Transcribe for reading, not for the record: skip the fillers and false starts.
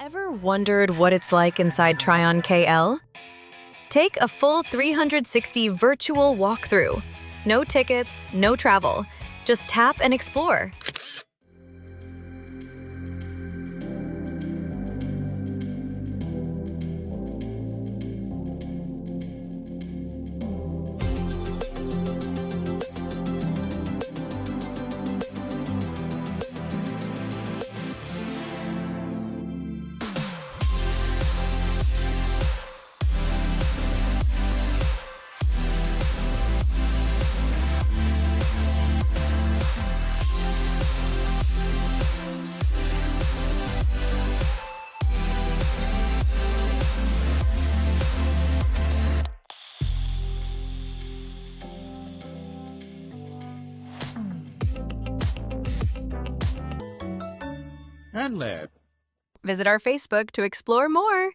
Ever wondered what it's like inside Trion KL? Take a full 360 virtual walkthrough. No tickets, no travel. Just tap and explore. Rentlab. Visit our Facebook to explore more.